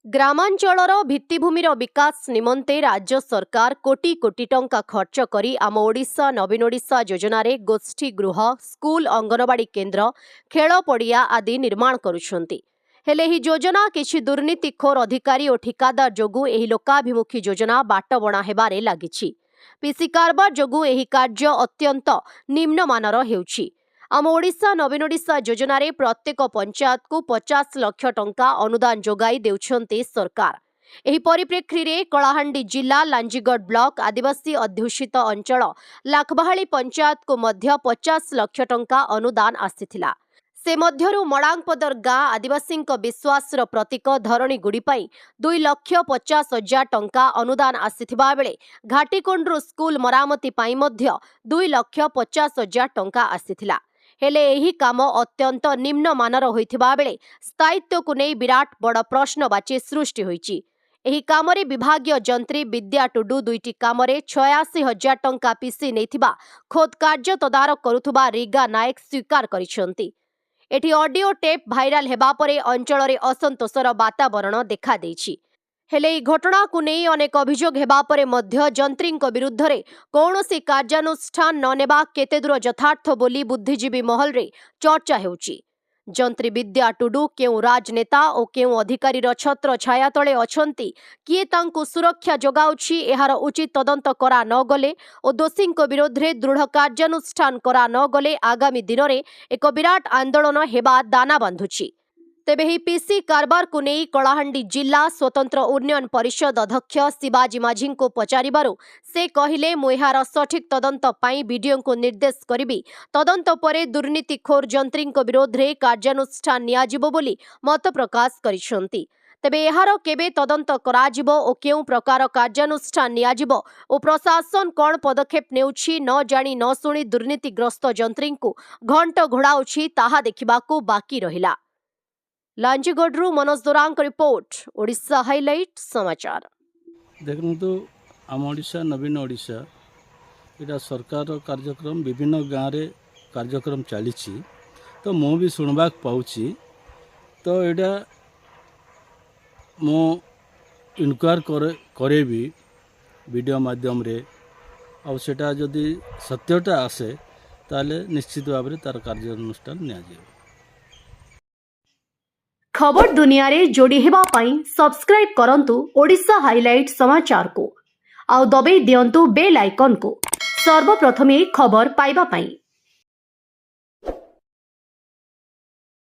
ଗ୍ରାମାଞ୍ଚଳର ଭିତ୍ତିଭୂମିର ବିକାଶ ନିମନ୍ତେ ରାଜ୍ୟ ସରକାର କୋଟି କୋଟି ଟଙ୍କା ଖର୍ଚ୍ଚ କରି ଆମ ଓଡ଼ିଶା ନବୀନ ଓଡ଼ିଶା ଯୋଜନାରେ ଗୋଷ୍ଠୀ ଗୃହ, ସ୍କୁଲ, ଅଙ୍ଗନବାଡ଼ି କେନ୍ଦ୍ର, ଖେଳ ପଡ଼ିଆ ଆଦି ନିର୍ମାଣ କରୁଛନ୍ତି। ହେଲେ ଏହି ଯୋଜନା କିଛି ଦୁର୍ନୀତିଖୋର ଅଧିକାରୀ ଓ ଠିକାଦାର ଯୋଗୁଁ ଏହି ଲୋକାଭିମୁଖୀ ଯୋଜନା ବାଟବଣା ହେବାରେ ଲାଗିଛି। ପିସି କାରବାର ଯୋଗୁଁ ଏହି କାର୍ଯ୍ୟ ଅତ୍ୟନ୍ତ ନିମ୍ନମାନର ହେଉଛି। ଆମ ଓଡ଼ିଶା ନବୀନ ଓଡ଼ିଶା ଯୋଜନାରେ ପ୍ରତ୍ୟେକ ପଞ୍ଚାୟତକୁ 50 ଲକ୍ଷ ଟଙ୍କା ଅନୁଦାନ ଯୋଗାଇ ଦେଉଛନ୍ତି ସରକାର। ଏହି ପରିପ୍ରେକ୍ଷୀରେ କଳାହାଣ୍ଡି ଜିଲ୍ଲା ଲାଞ୍ଜିଗଡ଼ ବ୍ଲକ ଆଦିବାସୀ ଅଧ୍ୟୁଷିତ ଅଞ୍ଚଳ ଲାଖବାହାଳି ପଞ୍ଚାୟତକୁ ମଧ୍ୟ 50 ଲକ୍ଷ ଟଙ୍କା ଅନୁଦାନ ଆସିଥିଲା। ସେ ମଧ୍ୟରୁ ମଡ଼ାଙ୍ଗପଦର ଗାଁ ଆଦିବାସୀଙ୍କ ବିଶ୍ୱାସର ପ୍ରତୀକ ଧରଣୀଗୁଡ଼ି ପାଇଁ 2,50,000 ଟଙ୍କା ଅନୁଦାନ ଆସିଥିବା ବେଳେ ଘାଟିକୋଣ୍ଡରୁ ସ୍କୁଲ ମରାମତି ପାଇଁ ମଧ୍ୟ 2,50,000 ଟଙ୍କା ଆସିଥିଲା। ହେଲେ ଏହି କାମ ଅତ୍ୟନ୍ତ ନିମ୍ନମାନର ହୋଇଥିବା ବେଳେ ସ୍ଥାୟିତ୍ୱକୁ ନେଇ ବିରାଟ ବଡ଼ ପ୍ରଶ୍ନବାଚୀ ସୃଷ୍ଟି ହୋଇଛି। ଏହି କାମରେ ବିଭାଗୀୟ ଯନ୍ତ୍ରୀ ବିଦ୍ୟା ଟୁଡୁ 2ଟି କାମରେ 86,000 ଟଙ୍କା ପିସି ନେଇଥିବା ଖୋଦ୍ କାର୍ଯ୍ୟ ତଦାରଖ କରୁଥିବା ରିଗା ନାୟକ ସ୍ୱୀକାର କରିଛନ୍ତି। ଏଠି ଅଡିଓ ଟେପ୍ ଭାଇରାଲ ହେବା ପରେ ଅଞ୍ଚଳରେ ଅସନ୍ତୋଷର ବାତାବରଣ ଦେଖାଦେଇଛି। ହେଲେ ଏହି ଘଟଣାକୁ ନେଇ ଅନେକ ଅଭିଯୋଗ ହେବା ପରେ ମଧ୍ୟ ଯନ୍ତ୍ରୀଙ୍କ ବିରୁଦ୍ଧରେ କୌଣସି କାର୍ଯ୍ୟାନୁଷ୍ଠାନ ନ ନେବା କେତେଦୂର ଯଥାର୍ଥ ବୋଲି ବୁଦ୍ଧିଜୀବୀ ମହଲରେ ଚର୍ଚ୍ଚା ହେଉଛି। ଯନ୍ତ୍ରୀ ବିଦ୍ୟା ଟୁଡୁ କେଉଁ ରାଜନେତା ଓ କେଉଁ ଅଧିକାରୀର ଛତ୍ର ଛାୟା ତଳେ ଅଛନ୍ତି, କିଏ ତାଙ୍କୁ ସୁରକ୍ଷା ଯୋଗାଉଛି, ଏହାର ଉଚିତ ତଦନ୍ତ କରା ନଗଲେ ଓ ଦୋଷୀଙ୍କ ବିରୋଧରେ ଦୃଢ଼ କାର୍ଯ୍ୟାନୁଷ୍ଠାନ କରା ନଗଲେ ଆଗାମୀ ଦିନରେ ଏକ ବିରାଟ ଆନ୍ଦୋଳନ ହେବା ଦାନା ବାନ୍ଧୁଛି। ତେବେ ଏହି ପିସି କାରବାରକୁ ନେଇ କଳାହାଣ୍ଡି ଜିଲ୍ଲା ସ୍ୱତନ୍ତ୍ର ଉନ୍ନୟନ ପରିଷଦ ଅଧ୍ୟକ୍ଷ ଶିବାଜୀ ମାଝୀଙ୍କୁ ପଚାରିବାରୁ ସେ କହିଲେ, ମୁଁ ଏହାର ସଠିକ ତଦନ୍ତ ପାଇଁ ବିଡିଓଙ୍କୁ ନିର୍ଦ୍ଦେଶ କରିବି। ତଦନ୍ତ ପରେ ଦୁର୍ନୀତିଖୋର ଯନ୍ତ୍ରୀଙ୍କ ବିରୋଧରେ କାର୍ଯ୍ୟାନୁଷ୍ଠାନ ନିଆଯିବ ବୋଲି ମତ ପ୍ରକାଶ କରିଛନ୍ତି। ତେବେ ଏହାର କେବେ ତଦନ୍ତ କରାଯିବ ଓ କେଉଁ ପ୍ରକାର କାର୍ଯ୍ୟାନୁଷ୍ଠାନ ନିଆଯିବ ଓ ପ୍ରଶାସନ କ'ଣ ପଦକ୍ଷେପ ନେଉଛି ନ ଜାଣି ନ ଶୁଣି ଦୁର୍ନୀତିଗ୍ରସ୍ତ ଯନ୍ତ୍ରୀଙ୍କୁ ଘଣ୍ଟ ଘୋଡ଼ାଉଛି ତାହା ଦେଖିବାକୁ ବାକି ରହିଲା। लांजीगढ़ मनोज दोरांग रिपोर्ट, ओडिशा हाइलाइट समाचार। देखु आम ओडिशा नवीन ओडिशा यहाँ सरकार कार्यक्रम विभिन्न गाँव रे कार्यक्रम चली तो मु भी शुणवा पाऊँ तो यहाँ मु इनक्वायर करेबी वीडियो माध्यम रे और सेटा जदि सत्यता आसे ताले निश्चित भाव में तार कार्यानुष्ठान निया। खबर दुनिया रे जोड़ी हेबा पाई सब्सक्राइब करंतु ओडिशा हाइलाइट समाचार को आउ दबे दियंतु बेल आइकन को सर्वप्रथमे खबर पाइबा पाई।